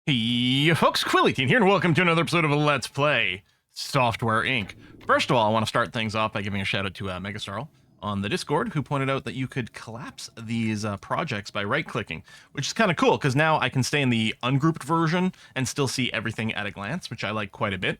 Hey folks, Quilly18 here, and welcome to another episode of Let's Play Software Inc. First of all, I want to start things off by giving a shout out to Megastarl on the Discord, who pointed out that you could collapse these projects by right-clicking, which is kind of cool, because now I can stay in the ungrouped version and still see everything at a glance, which I like quite a bit.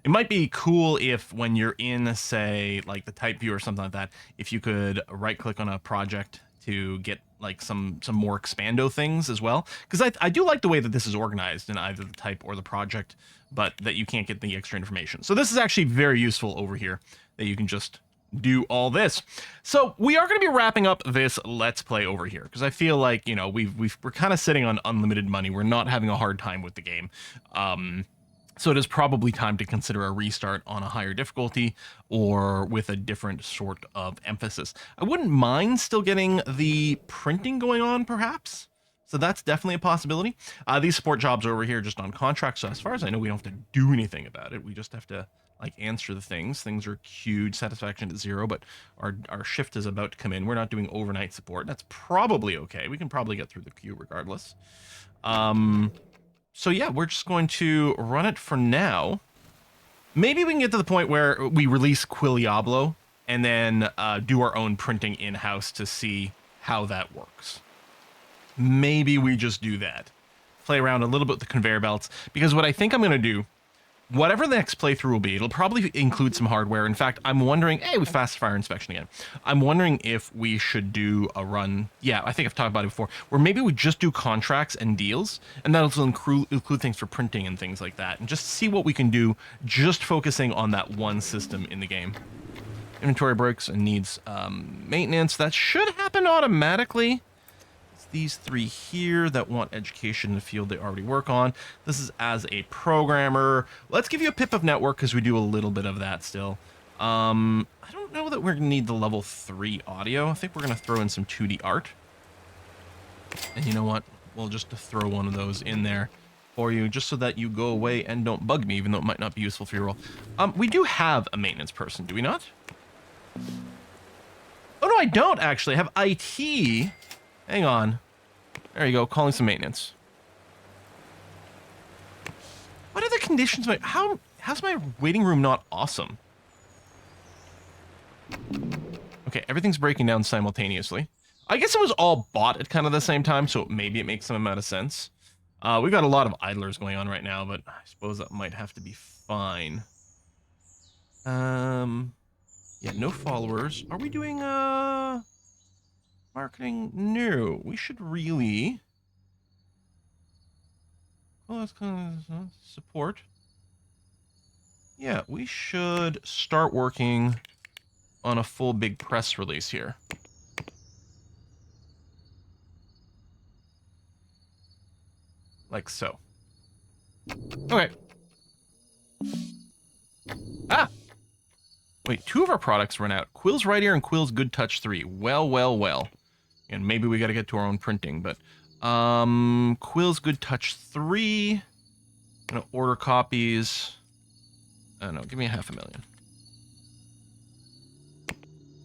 It might be cool if when you're in, say, like the type view or something like that, if you could right-click on a project to get like some more expando things as well, because I do like the way that this is organized in either the type or the project, but that you can't get the extra information. So this is actually very useful over here, that you can just do all this. So we are going to be wrapping up this Let's Play over here, because I feel like, you know, we're kind of sitting on unlimited money. We're not having a hard time with the game. So it is probably time to consider a restart on a higher difficulty or with a different sort of emphasis. I wouldn't mind still getting the printing going on, perhaps. So that's definitely a possibility. These support jobs are over here just on contract. So as far as I know, we don't have to do anything about it. We just have to like answer the things. Things are queued, satisfaction at 0, but our shift is about to come in. We're not doing overnight support. That's probably okay. We can probably get through the queue regardless. So yeah, we're just going to run it for now. Maybe we can get to the point where we release Quiliablo and then do our own printing in-house to see how that works. Maybe we just do that. Play around a little bit with the conveyor belts, because what I think I'm going to do, whatever the next playthrough will be, it'll probably include some hardware. In fact, I'm wondering, hey, we fast fire inspection again. I'm wondering if we should do a run. Yeah, I think I've talked about it before, where maybe we just do contracts and deals, and that'll include things for printing and things like that, and just see what we can do, just focusing on that one system in the game. Inventory breaks and needs maintenance. That should happen automatically. These three here that want education in the field they already work on. This is as a programmer. Let's give you a pip of network, because we do a little bit of that still. I don't know that we're gonna need the level 3 audio. I think we're gonna throw in some 2D art. And you know what? We'll just throw one of those in there for you, just so that you go away and don't bug me, even though it might not be useful for your role. We do have a maintenance person, do we not? Oh no, I don't actually. I have IT. Hang on. There you go, calling some maintenance. What are the conditions? How's my waiting room not awesome? Okay, everything's breaking down simultaneously. I guess it was all bought at kind of the same time, so maybe it makes some amount of sense. We've got a lot of idlers going on right now, but I suppose that might have to be fine. Yeah, no followers. Are we doing, marketing? No, we should really. Well, that's kind of support. Yeah, we should start working on a full big press release here. Like so. Okay. Ah! Wait, 2 of our products run out. Quill's Right Ear and Quill's Good Touch 3. Well. And maybe we got to get to our own printing, but Quill's Good Touch 3. I'm gonna order copies. I don't know, give me 500,000.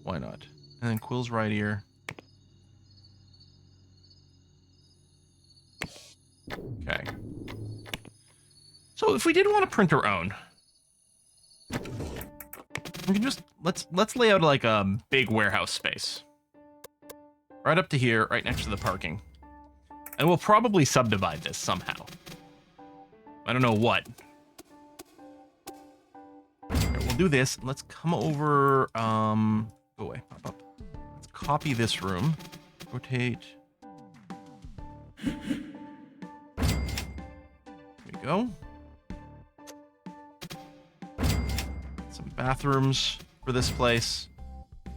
Why not? And then Quill's Right Ear. Okay. So if we did want to print our own, we can just let's lay out like a big warehouse space. Right up to here, right next to the parking. And we'll probably subdivide this somehow. I don't know what. Right, we'll do this. Let's come over, go away, pop up. Let's copy this room. Rotate. There we go. Some bathrooms for this place.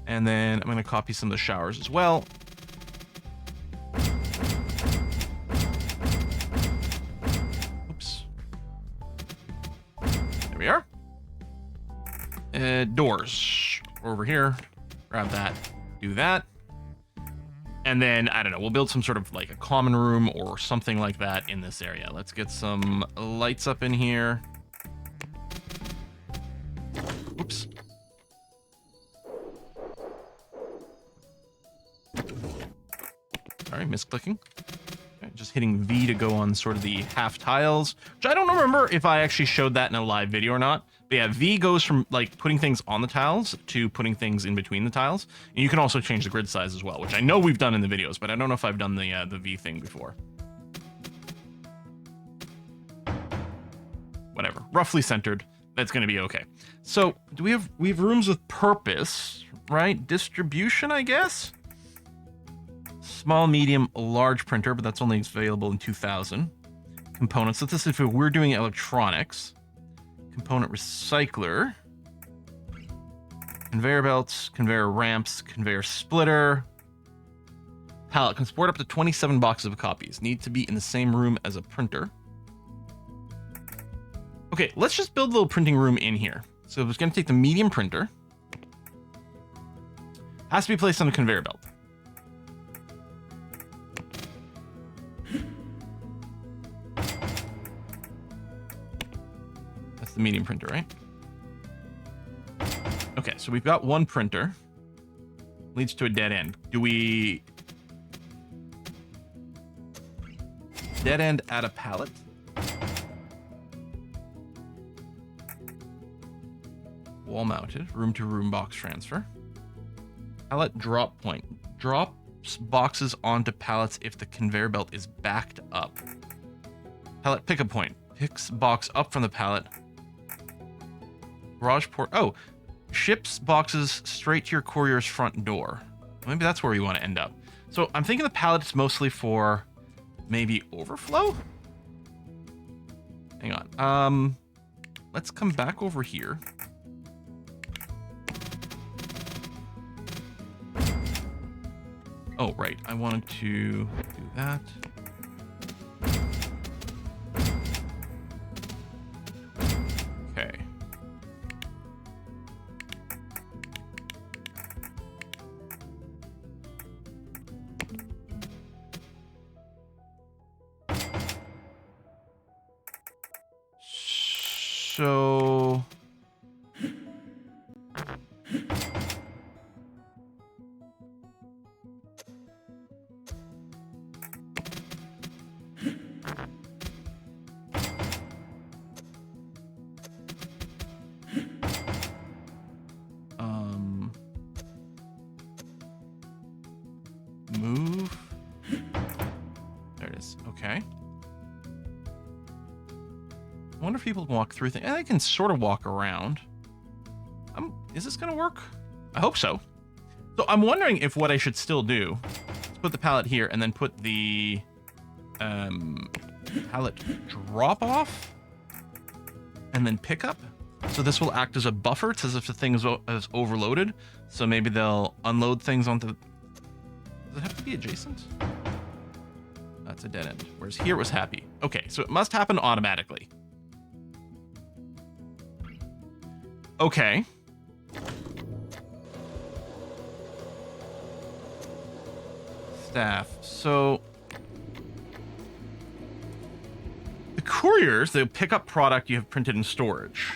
And then I'm gonna copy some of the showers as well. There we are. Doors over here. Grab that. Do that. And then, I don't know, we'll build some sort of like a common room or something like that in this area. Let's get some lights up in here. Oops. Sorry, misclicking. Okay, just just hitting V to go on sort of the half tiles, which I don't remember if I actually showed that in a live video or not. But yeah, V goes from like putting things on the tiles to putting things in between the tiles. And you can also change the grid size as well, which I know we've done in the videos, but I don't know if I've done the V thing before. Whatever, roughly centered. That's going to be okay. So do we have rooms with purpose, right? Distribution, I guess. Small, medium, large printer, but that's only available in 2000. Components. So this is if we're doing electronics. Component recycler. Conveyor belts, conveyor ramps, conveyor splitter. Pallet can support up to 27 boxes of copies. Need to be in the same room as a printer. Okay, let's just build a little printing room in here. So it's going to take the medium printer. Has to be placed on a conveyor belt. That's the medium printer, right? Okay, so we've got one printer. Leads to a dead end. Do we... Dead end at a pallet? Wall mounted, room to room box transfer. Pallet drop point. Drops boxes onto pallets if the conveyor belt is backed up. Pallet pickup point. Picks box up from the pallet. Garage port. Oh, ships boxes straight to your courier's front door. Maybe that's where we want to end up. So I'm thinking the pallet's mostly for maybe overflow? Hang on. Let's come back over here. Oh, right. I wanted to do that. Okay. So... move. There it is. Okay. I wonder if people can walk through things. I can sort of walk around. Is this going to work? I hope so. So I'm wondering if what I should still do is put the pallet here and then put the pallet drop off and then pick up. So this will act as a buffer. It's as if the thing is overloaded. So maybe they'll unload things onto... Does it have to be adjacent? That's a dead end. Whereas here it was happy. Okay, so it must happen automatically. Okay. Staff. So the couriers, they'll pick up product you have printed in storage.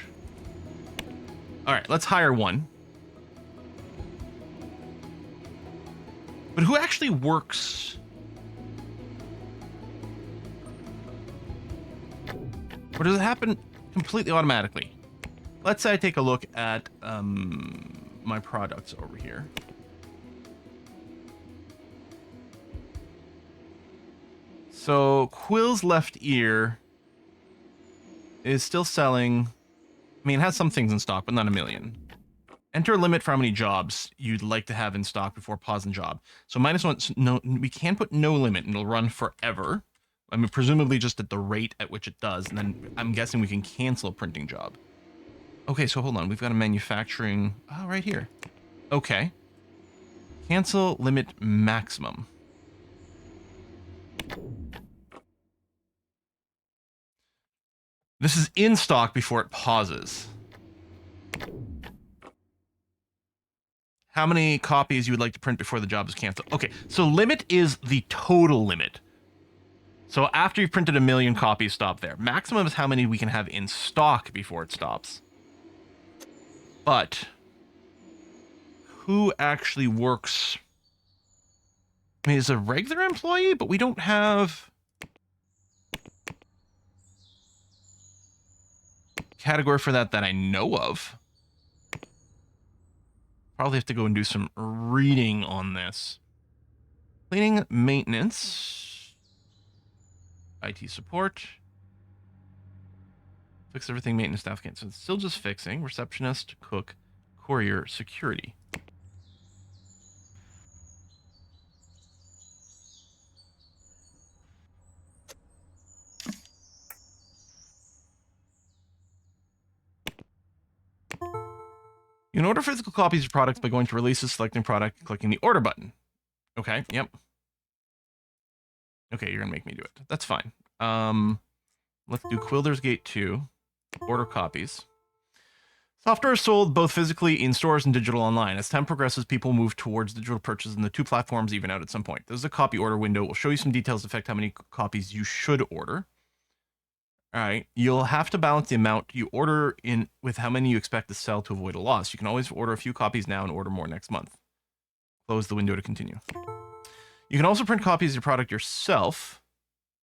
All right, let's hire one. But who actually works? Or does it happen completely automatically? Let's say I take a look at my products over here. So Quill's left ear is still selling. I mean, it has some things in stock, but not a million. Enter a limit for how many jobs you'd like to have in stock before pausing job. So -1, no, we can put no limit and it'll run forever. I mean, presumably just at the rate at which it does. And then I'm guessing we can cancel a printing job. Okay, so hold on. We've got a manufacturing... Oh, right here. Okay. Cancel limit maximum. This is in stock before it pauses. How many copies you would like to print before the job is canceled? Okay, so limit is the total limit. So after you've printed 1 million copies, stop there. Maximum is how many we can have in stock before it stops. But who actually works? I mean, it's a regular employee, but we don't have... category for that I know of. Probably have to go and do some reading on this. Cleaning, maintenance, IT support, fix everything maintenance staff can. So it's still just fixing. Receptionist, cook, courier, security. You can order physical copies of products by going to releases, selecting product, and clicking the order button. Okay, yep. Okay, you're gonna make me do it. That's fine. Let's do Quilder's Gate 2. Order copies. Software is sold both physically in stores and digital online. As time progresses, people move towards digital purchases, and the two platforms even out at some point. This is a copy order window. We'll show you some details that affect how many copies you should order. All right, you'll have to balance the amount you order in with how many you expect to sell to avoid a loss. You can always order a few copies now and order more next month. Close the window to continue. You can also print copies of your product yourself.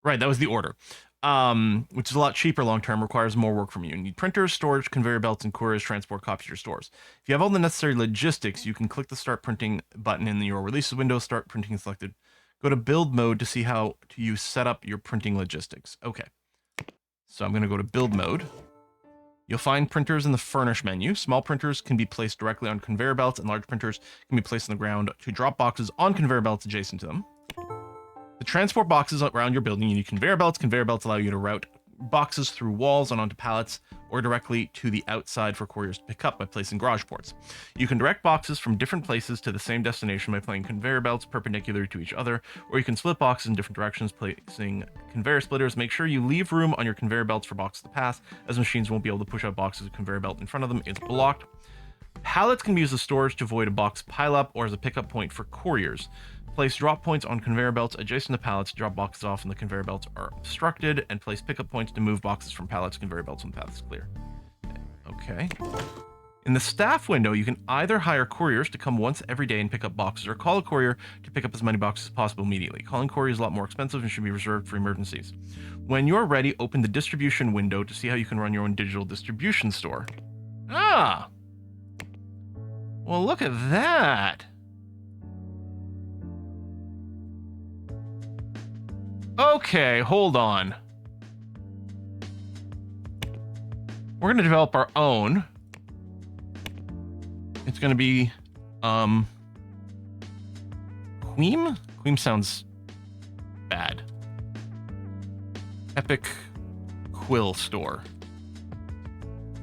Right, that was the order. Which is a lot cheaper long-term, requires more work from you. You need printers, storage, conveyor belts, and couriers transport copies to your stores. If you have all the necessary logistics, you can click the Start Printing button in your Releases window, Start Printing selected. Go to Build Mode to see how you set up your printing logistics. Okay. So I'm going to go to Build Mode. You'll find printers in the Furnish menu. Small printers can be placed directly on conveyor belts, and large printers can be placed on the ground to drop boxes on conveyor belts adjacent to them. To transport boxes around your building, you need conveyor belts. Conveyor belts allow you to route boxes through walls and onto pallets or directly to the outside for couriers to pick up by placing garage ports. You can direct boxes from different places to the same destination by playing conveyor belts perpendicular to each other, or you can split boxes in different directions placing conveyor splitters. Make sure you leave room on your conveyor belts for boxes to pass, as machines won't be able to push out boxes with conveyor belt in front of them is blocked. Pallets can be used as storage to avoid a box pileup or as a pickup point for couriers. Place drop points on conveyor belts adjacent to pallets to drop boxes off when the conveyor belts are obstructed, and place pickup points to move boxes from pallets to conveyor belts when the path is clear. Okay. In the staff window, you can either hire couriers to come once every day and pick up boxes, or call a courier to pick up as many boxes as possible immediately. Calling couriers is a lot more expensive and should be reserved for emergencies. When you're ready, open the distribution window to see how you can run your own digital distribution store. Ah! Well, look at that! Okay, hold on. We're going to develop our own. It's going to be, Queem? Queem sounds bad. Epic Quill Store.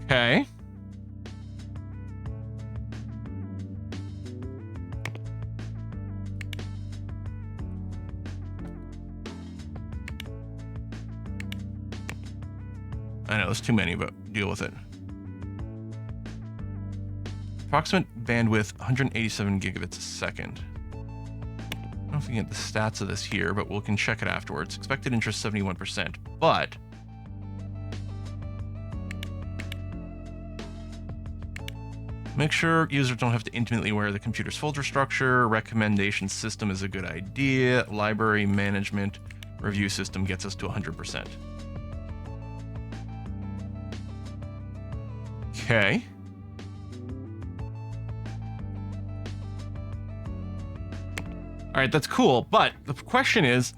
Okay. I know, there's too many, but deal with it. Approximate bandwidth, 187 gigabits a second. I don't know if we can get the stats of this here, but we can check it afterwards. Expected interest, 71%, but... make sure users don't have to intimately aware of the computer's folder structure. Recommendation system is a good idea. Library management review system gets us to 100%. Okay. All right, that's cool, but the question is,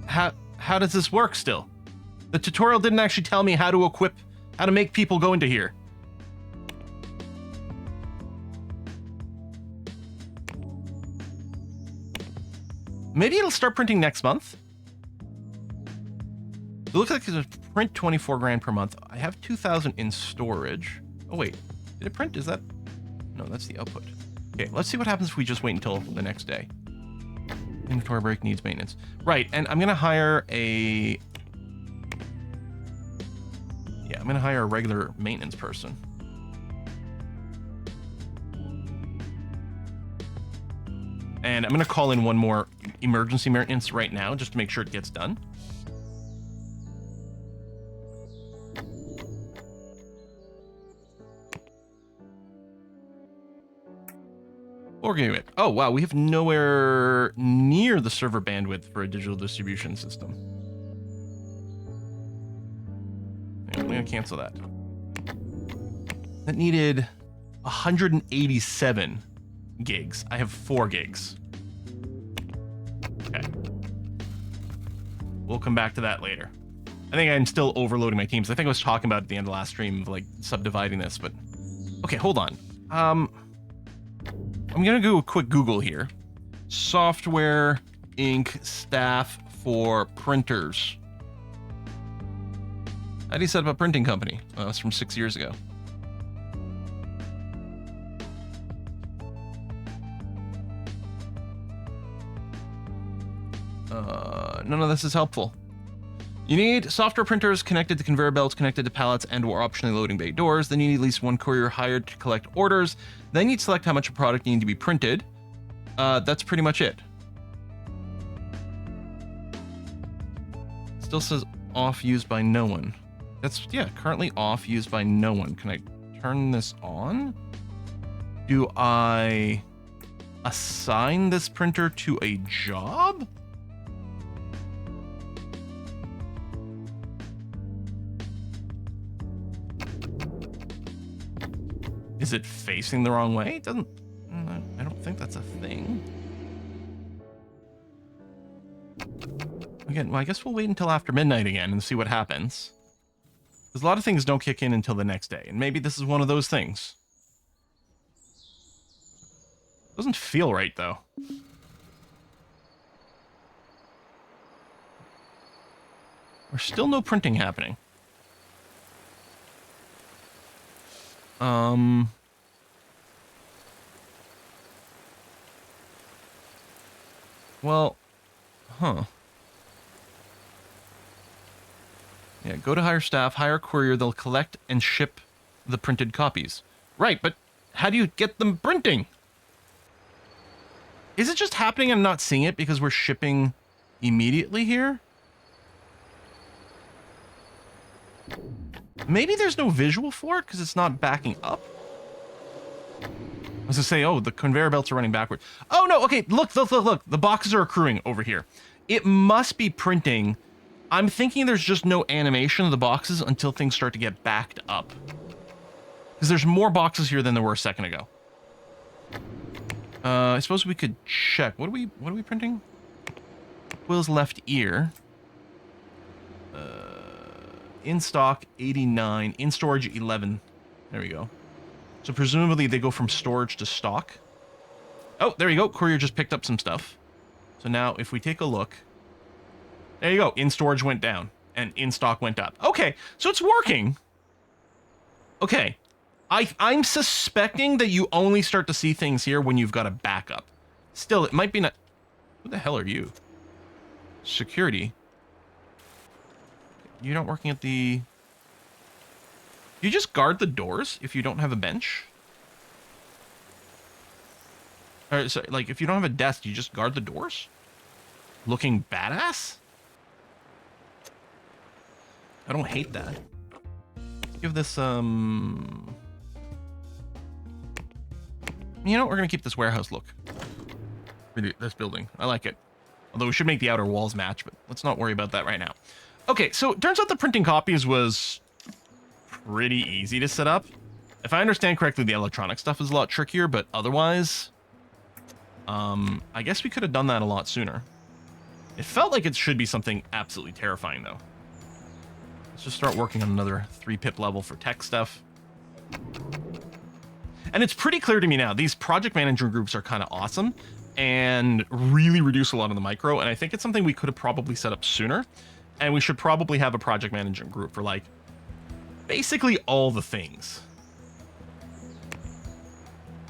how does this work still? The tutorial didn't actually tell me how to make people go into here. Maybe it'll start printing next month. It looks like it's a print 24 grand per month. I have 2,000 in storage. Oh wait, did it print? Is that? No, that's the output. Okay, let's see what happens if we just wait until the next day. Inventory break needs maintenance. Right, and I'm gonna hire a... yeah, I'm gonna hire a regular maintenance person. And I'm gonna call in one more emergency maintenance right now, just to make sure it gets done. Or give it. Oh wow, we have nowhere near the server bandwidth for a digital distribution system. I'm going to cancel that. That needed 187 gigs. I have 4 gigs. Okay. We'll come back to that later. I think I'm still overloading my teams. I think I was talking about at the end of the last stream of like subdividing this, but okay, hold on. I'm gonna do a quick Google here. Software Inc. staff for printers. How do you set up a printing company? Oh, it's from 6 years ago. None of this is helpful. You need software printers connected to conveyor belts, connected to pallets, and/or optionally loading bay doors. Then you need at least one courier hired to collect orders. Then you'd select how much of product you need to be printed. That's pretty much it. Still says off, used by no one. That's, yeah, currently off, used by no one. Can I turn this on? Do I assign this printer to a job? Is it facing the wrong way? It doesn't... I don't think that's a thing. Again, well, I guess we'll wait until after midnight again and see what happens. Because a lot of things don't kick in until the next day, and maybe this is one of those things. Doesn't feel right, though. There's still no printing happening. Well, huh. Yeah, go to hire staff, hire a courier, they'll collect and ship the printed copies. Right, but how do you get them printing? Is it just happening and I'm not seeing it because we're shipping immediately here? Maybe there's no visual for it because it's not backing up. I was gonna say, oh, the conveyor belts are running backwards. Oh no, okay, look. The boxes are accruing over here. It must be printing. I'm thinking there's just no animation of the boxes until things start to get backed up. Because there's more boxes here than there were a second ago. I suppose we could check. What are we printing? Will's left ear. In stock 89, in storage 11. There we go. So presumably they go from storage to stock. Oh, there you go. Courier just picked up some stuff. So now if we take a look, there you go. In storage went down and in stock went up. Okay, so it's working. Okay. I'm suspecting that you only start to see things here when you've got a backup. Still, it might be not... Who the hell are you? Security. You're not working at the... You just guard the doors if you don't have a bench? Or, sorry, like, if you don't have a desk, you just guard the doors? Looking badass? I don't hate that. Let's give this, You know, we're gonna keep this warehouse look. This building. I like it. Although we should make the outer walls match, but let's not worry about that right now. Okay, so it turns out the printing copies was pretty easy to set up. If I understand correctly, the electronic stuff is a lot trickier, but otherwise, I guess we could have done that a lot sooner. It felt like it should be something absolutely terrifying, though. Let's just start working on another 3-pip level for tech stuff. And it's pretty clear to me now, these project manager groups are kind of awesome and really reduce a lot of the micro, and I think it's something we could have probably set up sooner. And we should probably have a project management group for, like, basically all the things.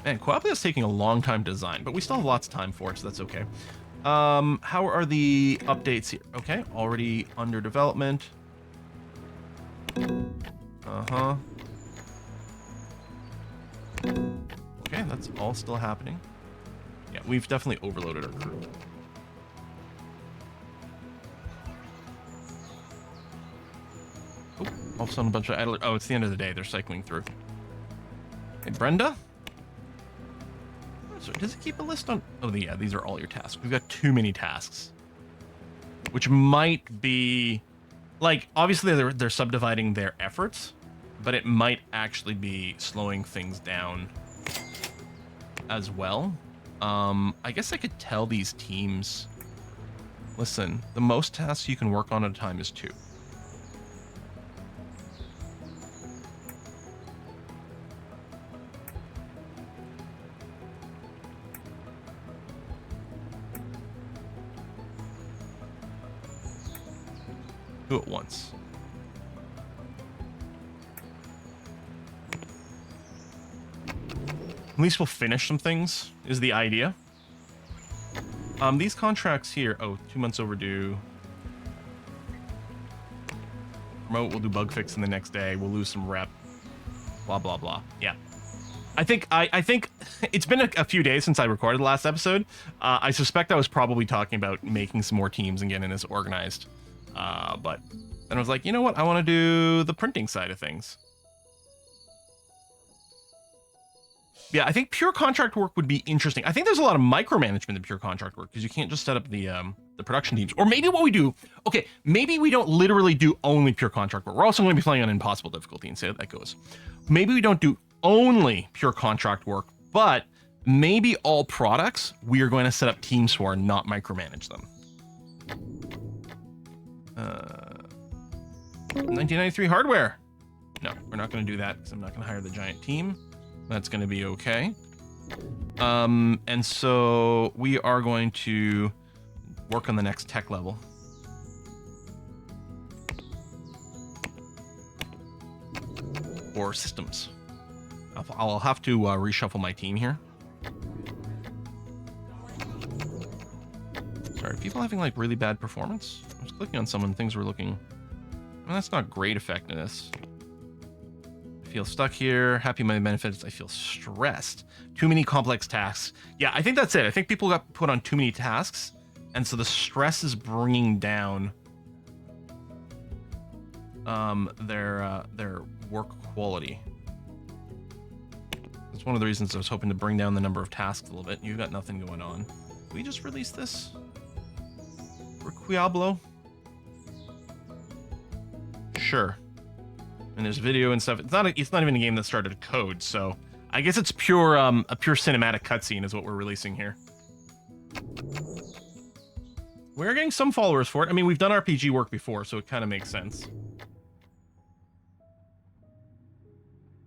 Man, Coaplia is taking a long time to design, but we still have lots of time for it, so that's okay. How are the updates here? Okay, already under development. Uh-huh. Okay, that's all still happening. Yeah, we've definitely overloaded our crew. Oh, all of a sudden a bunch of idlers. Oh, it's the end of the day. They're cycling through. Hey, Brenda? So does it keep a list on... Oh, yeah, these are all your tasks. We've got too many tasks. Which might be like, obviously they're subdividing their efforts, but it might actually be slowing things down as well. I guess I could tell these teams, listen, the most tasks you can work on at a time is 2. Do it once. At least we'll finish some things, is the idea. These contracts here, 2 months overdue. Promote, we'll do bug fixing the next day. We'll lose some rep. Blah, blah, blah. Yeah. I think it's been a few days since I recorded the last episode. I suspect I was probably talking about making some more teams and getting this organized. But then I was like, you know what? I want to do the printing side of things. Yeah, I think pure contract work would be interesting. I think there's a lot of micromanagement in pure contract work because you can't just set up the production teams. Or maybe what we do, okay, maybe we don't literally do only pure contract work. We're also going to be playing on impossible difficulty and see how that goes. Maybe we don't do only pure contract work, but maybe all products we are going to set up teams for and not micromanage them. 1993 hardware. No, we're not going to do that because I'm not going to hire the giant team. That's going to be okay. And so we are going to work on the next tech level. Or systems. I'll have to reshuffle my team here. Sorry, people having like really bad performance? I was clicking on someone, things were looking... Well, that's not great effectiveness. I feel stuck here. Happy my benefits. I feel stressed. Too many complex tasks. Yeah, I think that's it. I think people got put on too many tasks, and so the stress is bringing down their work quality. That's one of the reasons I was hoping to bring down the number of tasks a little bit. You've got nothing going on. Can we just release this? Requiablo? Sure. And there's video and stuff. It's not even a game that started code, so I guess it's pure a pure cinematic cutscene is what we're releasing here. We're getting some followers for it. I mean, we've done RPG work before, so it kind of makes sense.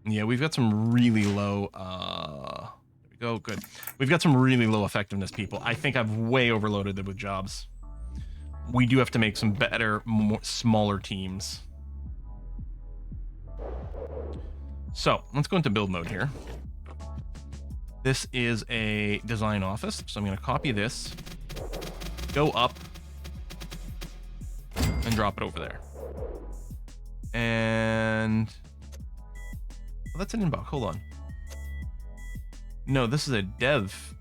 Yeah, we've got some really low there we go, good. We've got some really low effectiveness people. I think I've way overloaded them with jobs. We do have to make some better, smaller teams. So let's go into build mode here. This is a design office, so I'm going to copy this, go up, and drop it over there. And oh, that's an inbox. Hold on. No, this is a dev.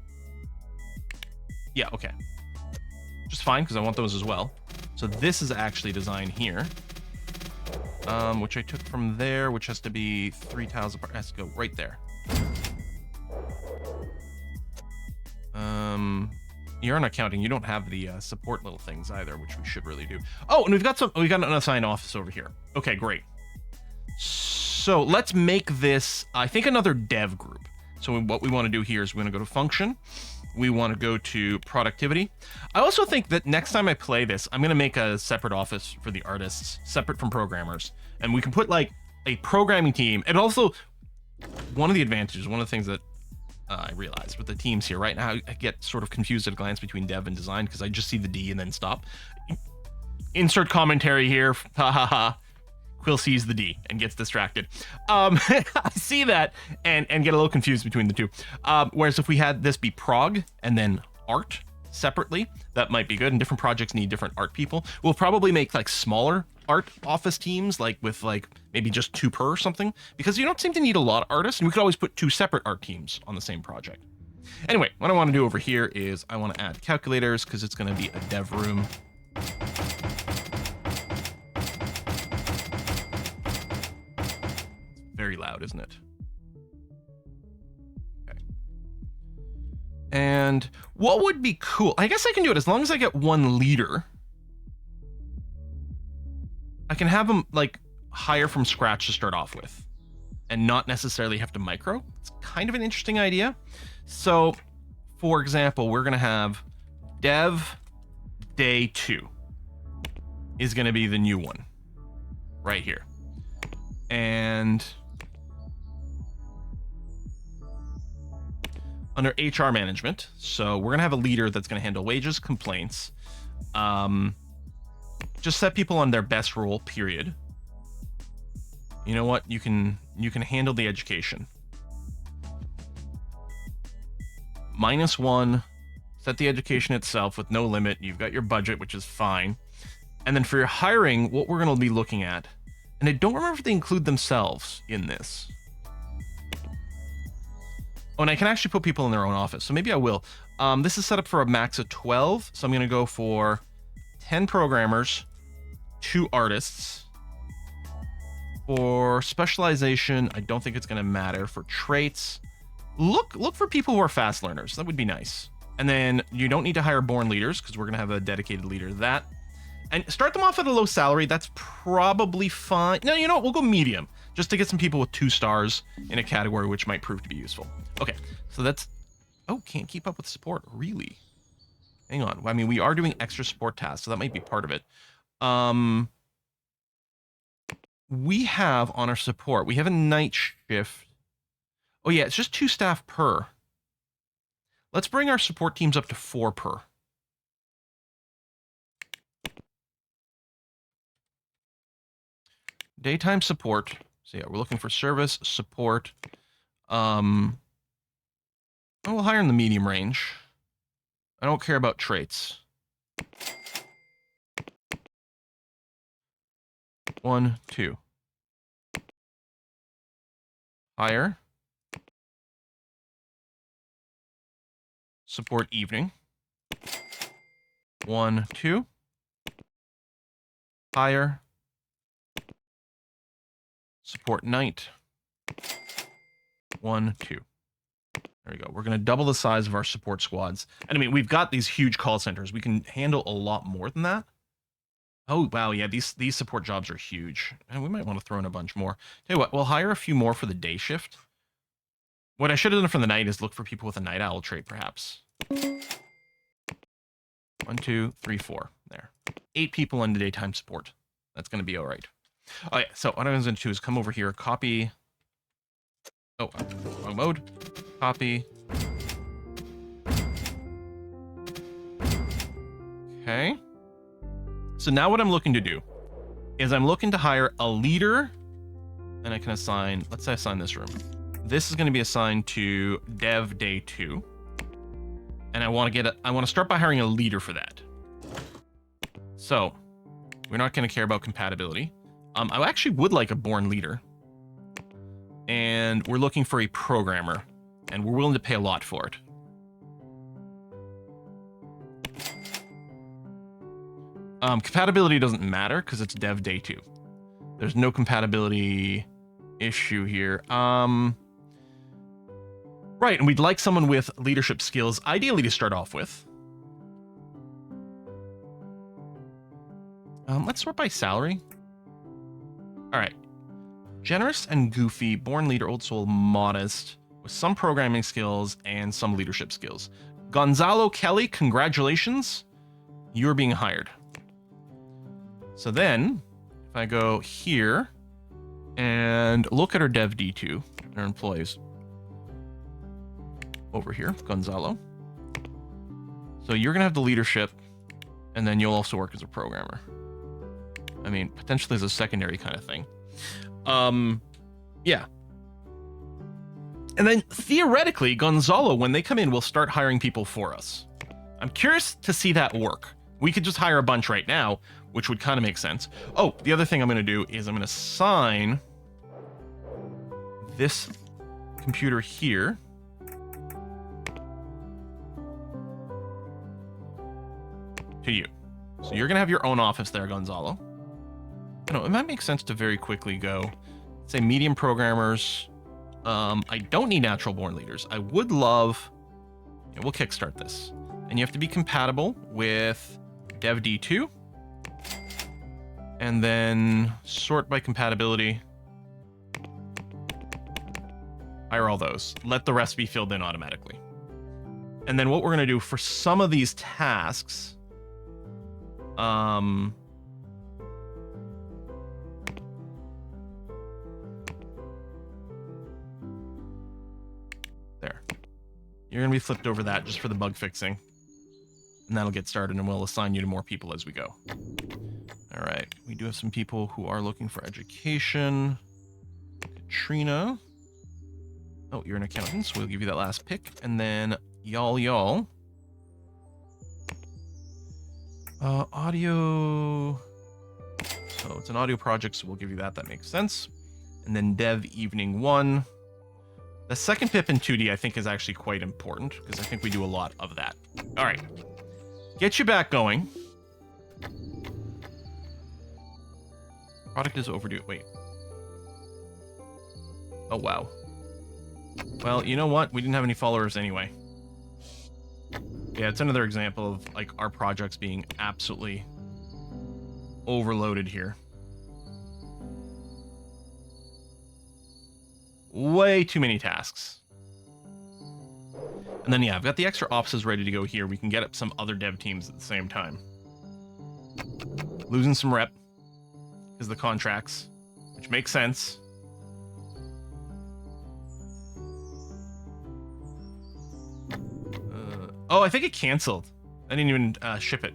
Yeah, okay. Just fine because I want those as well. So this is actually design here. Which I took from there, which has to be 3 tiles apart. It has to go right there. You're not counting. You don't have the support little things either, which we should really do. Oh, and we've got an unassigned office over here. Okay, great. So let's make this, I think, another dev group. So what we want to do here is we're going to go to function. We want to go to productivity. I also think that next time I play this, I'm going to make a separate office for the artists, separate from programmers. And we can put like a programming team. And also, one of the advantages, one of the things that I realized with the teams here right now, I get sort of confused at a glance between dev and design because I just see the D and then stop. Insert commentary here. Ha ha ha. Quill sees the D and gets distracted. I see that and get a little confused between the two. Whereas if we had this be prog and then art separately, that might be good. And different projects need different art people. We'll probably make like smaller art office teams, like with like maybe just 2 per or something, because you don't seem to need a lot of artists, and we could always put 2 separate art teams on the same project. Anyway, what I want to do over here is I want to add calculators because it's going to be a dev room. Very loud, isn't it? Okay. And what would be cool? I guess I can do it as long as I get 1 leader. I can have them like hire from scratch to start off with and not necessarily have to micro. It's kind of an interesting idea. So for example, we're going to have dev day 2 is going to be the new one right here. And under HR management, so we're going to have a leader that's going to handle wages, complaints, just set people on their best role, period. You know what? You can handle the education. -1, set the education itself with no limit. You've got your budget, which is fine. And then for your hiring, what we're going to be looking at, and I don't remember if they include themselves in this. Oh, and I can actually put people in their own office, so maybe I will. This is set up for a max of 12, so I'm going to go for 10 programmers, 2 artists. For specialization, I don't think it's going to matter. For traits, look for people who are fast learners. That would be nice. And then you don't need to hire born leaders because we're going to have a dedicated leader to that. And start them off at a low salary. That's probably fine. No, you know what? We'll go medium just to get some people with 2 stars in a category which might prove to be useful. Okay, so that's... Oh, can't keep up with support. Really? Hang on. I mean, we are doing extra support tasks, so that might be part of it. We have on our support, we have a night shift. Oh yeah, it's just 2 staff per. Let's bring our support teams up to 4 per. Daytime support. So yeah, we're looking for service, support. We'll hire in the medium range. I don't care about traits. 1, 2. Hire. Support evening. 1, 2. Hire. Support night. 1, 2. There we go. We're going to double the size of our support squads. And I mean, we've got these huge call centers. We can handle a lot more than that. Oh, wow. Yeah, these support jobs are huge. And we might want to throw in a bunch more. Tell you what, we'll hire a few more for the day shift. What I should have done for the night is look for people with a night owl trait, perhaps. 1, 2, 3, 4. There. 8 people in the daytime support. That's going to be all right. Oh, yeah. So what I was going to do is come over here, copy. Oh, wrong mode. Copy. Okay. So now what I'm looking to do is I'm looking to hire a leader, and I can assign, let's say I assign this room. This is going to be assigned to dev day 2. And I want to start by hiring a leader for that. So we're not going to care about compatibility. I actually would like a born leader. And we're looking for a programmer, and we're willing to pay a lot for it. Compatibility doesn't matter because it's dev day 2. There's no compatibility issue here. Right, and we'd like someone with leadership skills, ideally to start off with. Let's sort by salary. All right. Generous and goofy, born leader, old soul, modest, with some programming skills and some leadership skills. Gonzalo Kelly, congratulations. You're being hired. So then, if I go here and look at our dev D2, our employees over here, Gonzalo. So you're going to have the leadership, and then you'll also work as a programmer. I mean, potentially as a secondary kind of thing. Yeah. And then theoretically, Gonzalo, when they come in, will start hiring people for us. I'm curious to see that work. We could just hire a bunch right now, which would kind of make sense. Oh, the other thing I'm going to do is I'm going to assign this computer here to you. So you're going to have your own office there, Gonzalo. You know, it might make sense to very quickly go, say, medium programmers. I don't need natural born leaders. I would love, yeah, we'll kickstart this. And you have to be compatible with Dev D2. And then sort by compatibility. Hire all those. Let the rest be filled in automatically. And then what we're going to do for some of these tasks, there. You're going to be flipped over that just for the bug fixing. And that'll get started, and we'll assign you to more people as we go. All right. We do have some people who are looking for education. Katrina. Oh, you're an accountant, so we'll give you that last pick. And then y'all. Audio. So it's an audio project, so we'll give you that. That makes sense. And then Dev Evening 1. The second pip in 2D, I think, is actually quite important, because I think we do a lot of that. All right. Get you back going. Product is overdue. Wait. Oh, wow. Well, you know what? We didn't have any followers anyway. Yeah, it's another example of, like, our projects being absolutely overloaded here. Way too many tasks. And then, yeah, I've got the extra offices ready to go here. We can get up some other dev teams at the same time. Losing some rep because of the contracts, which makes sense. Oh, I think it canceled. I didn't even ship it.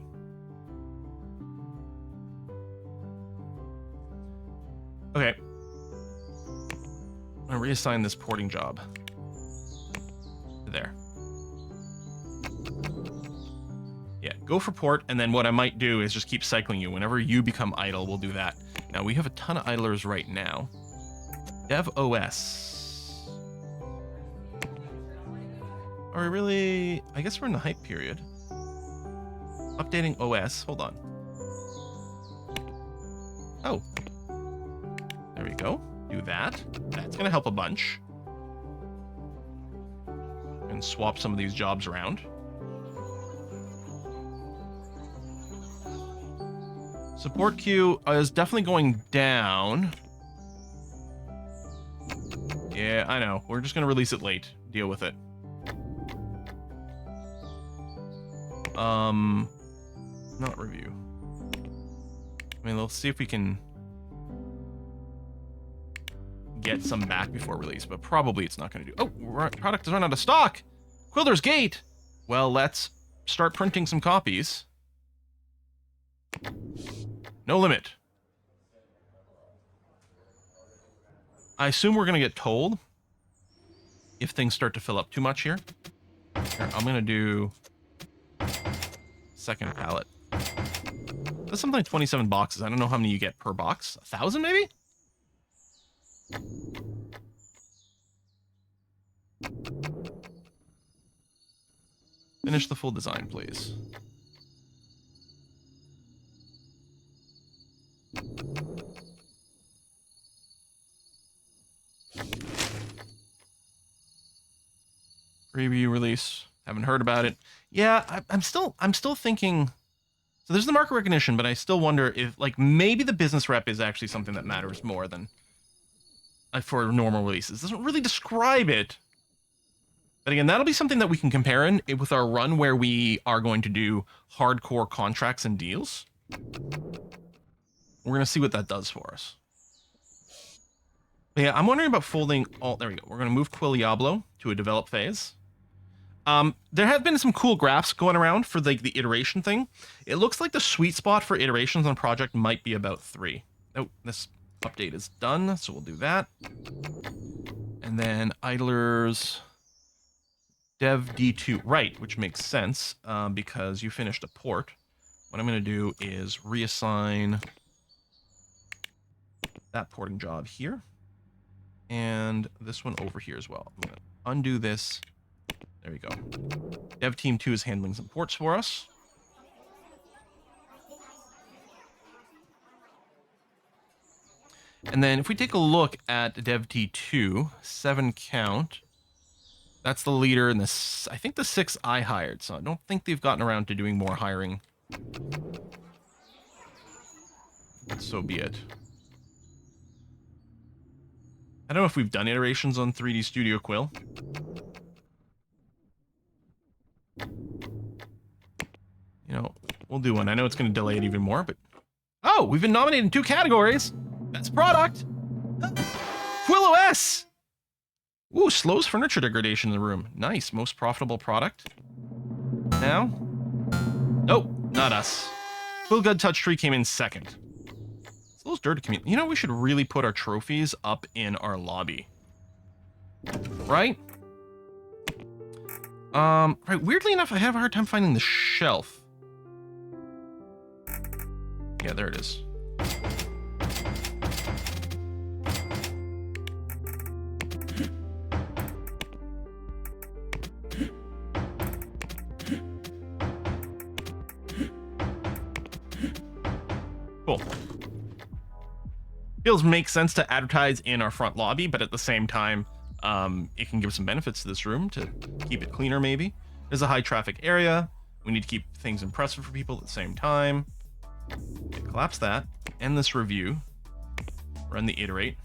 Okay. I'm gonna reassign this porting job to there. Yeah, go for port, and then what I might do is just keep cycling you. Whenever you become idle, we'll do that. Now, we have a ton of idlers right now. Dev OS. Are we really... I guess we're in the hype period. Updating OS. Hold on. Oh. There we go. Do that. That's going to help a bunch. And swap some of these jobs around. Support queue is definitely going down. Yeah, I know. We're just going to release it late. Deal with it. Not review. I mean, let's see if we can get some back before release, but probably it's not going to do. Oh, product has run out of stock. Quilder's Gate. Well, let's start printing some copies. No limit. I assume we're going to get told if things start to fill up too much here. Here, I'm going to do second pallet. That's something like 27 boxes. I don't know how many you get per box. 1,000 maybe? Finish the full design, please. Preview release. Haven't heard about it. Yeah, I'm still thinking. So there's the market recognition, but I still wonder if, like, maybe the business rep is actually something that matters more than for normal releases. It doesn't really describe it. But again, that'll be something that we can compare in with our run where we are going to do hardcore contracts and deals. We're going to see what that does for us. But yeah, I'm wondering about folding all... There we go. We're going to move Quiliablo to a develop phase. There have been some cool graphs going around for the iteration thing. It looks like the sweet spot for iterations on a project might be about 3. Oh, this update is done, so we'll do that. And then idlers... Dev D2, right, which makes sense because you finished a port. What I'm going to do is reassign that porting job here and this one over here as well. I'm going to undo this. There we go. Dev Team 2 is handling some ports for us. And then if we take a look at Dev T2, 7 count. That's the leader, and this, I think the 6 I hired, so I don't think they've gotten around to doing more hiring. So be it. I don't know if we've done iterations on 3D Studio Quill. You know, we'll do one. I know it's going to delay it even more, but... Oh, we've been nominated in 2 categories. Best product. Quill OS. Ooh, slows furniture degradation in the room. Nice. Most profitable product. Now? Nope, not us. Quill Good Touch Tree came in second. Slows dirt community. You know, we should really put our trophies up in our lobby. Right? Right, weirdly enough, I have a hard time finding the shelf. Yeah, there it is. Cool. Feels makes sense to advertise in our front lobby, but at the same time, it can give some benefits to this room to keep it cleaner, maybe. There's a high traffic area. We need to keep things impressive for people at the same time. Okay, collapse that. End this review. Run the iterate.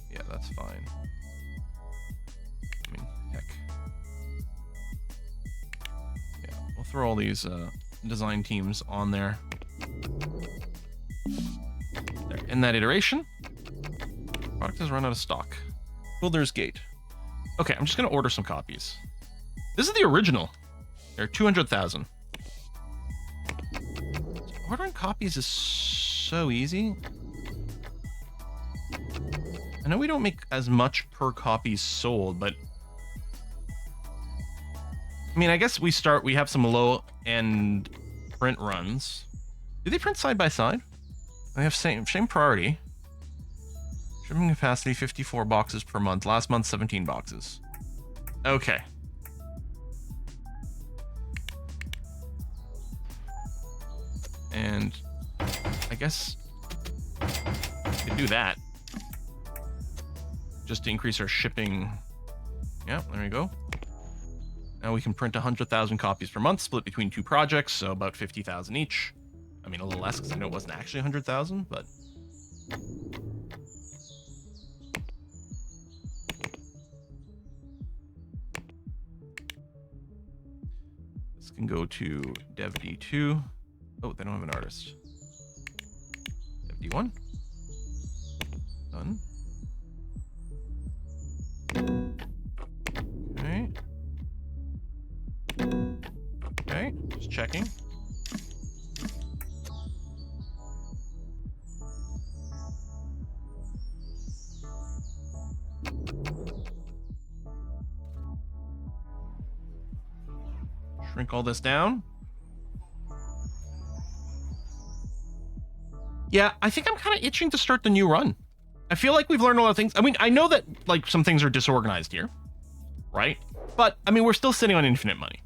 Yeah, that's fine. I mean, heck. Yeah, we'll throw all these design teams on there. There. In that iteration, product has run out of stock. Builder's Gate. Okay, I'm just gonna order some copies. This is the original. They're 200,000. Ordering copies is so easy. I know we don't make as much per copy sold, but I mean, I guess we have some low-end print runs. Do they print side by side? They have same priority. Shipping capacity 54 boxes per month. Last month 17 boxes. Okay. And I guess we could do that. Just to increase our shipping. Yeah, there we go. Now we can print 100,000 copies per month, split between 2 projects, so about 50,000 each. I mean, a little less because I know it wasn't actually 100,000, but... This can go to Dev D2. Oh, they don't have an artist. Dev D1. Done. Okay. Okay, just checking. Shrink all this down. Yeah, I think I'm kind of itching to start the new run. I feel like we've learned a lot of things. I mean, I know that like some things are disorganized here, right? But I mean, we're still sitting on infinite money.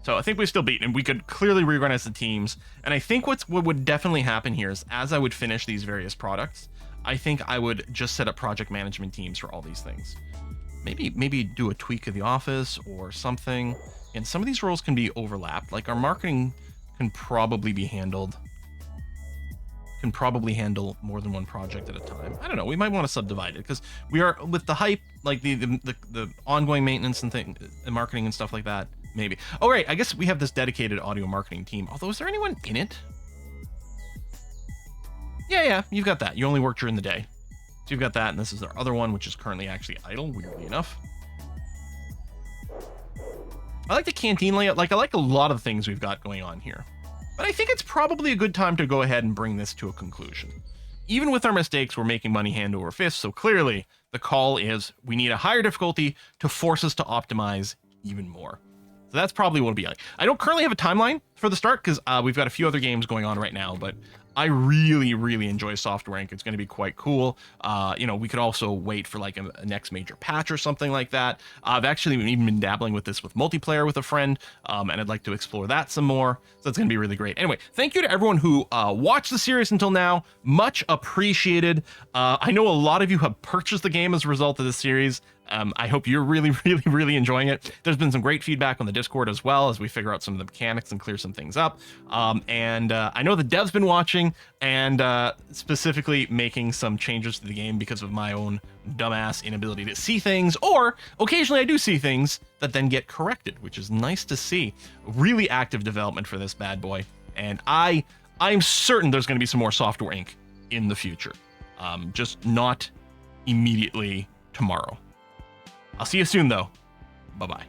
So I think we've still beaten, and we could clearly reorganize the teams. And I think what would definitely happen here is as I would finish these various products, I think I would just set up project management teams for all these things. Maybe do a tweak of the office or something. And some of these roles can be overlapped. Like our marketing can probably be handled. Can probably handle more than one project at a time. I don't know. We might want to subdivide it because we are with the hype, like the ongoing maintenance and thing, and marketing and stuff like that. Maybe. Oh right, I guess we have this dedicated audio marketing team. Although, is there anyone in it? Yeah, you've got that. You only work during the day, so you've got that, and this is our other one, which is currently actually idle. Weirdly enough. I like the canteen layout. Like I like a lot of the things we've got going on here. But I think it's probably a good time to go ahead and bring this to a conclusion. Even with our mistakes, we're making money hand over fist, so clearly the call is we need a higher difficulty to force us to optimize even more. So that's probably what it'll be like. I don't currently have a timeline. for the start, because we've got a few other games going on right now, but I really, really enjoy Software Inc. It's going to be quite cool. We could also wait for like a next major patch or something like that. I've actually even been dabbling with this with multiplayer with a friend, and I'd like to explore that some more. So that's going to be really great. Anyway, thank you to everyone who watched the series until now. Much appreciated. I know a lot of you have purchased the game as a result of this series. I hope you're really, really, really enjoying it. There's been some great feedback on the Discord as well as we figure out some of the mechanics and clear some things up. And I know the dev's been watching and specifically making some changes to the game because of my own dumbass inability to see things, or occasionally I do see things that then get corrected, which is nice to see. Really active development for this bad boy. And I'm certain there's going to be some more Software Inc. in the future. Just not immediately tomorrow. I'll see you soon, though. Bye-bye.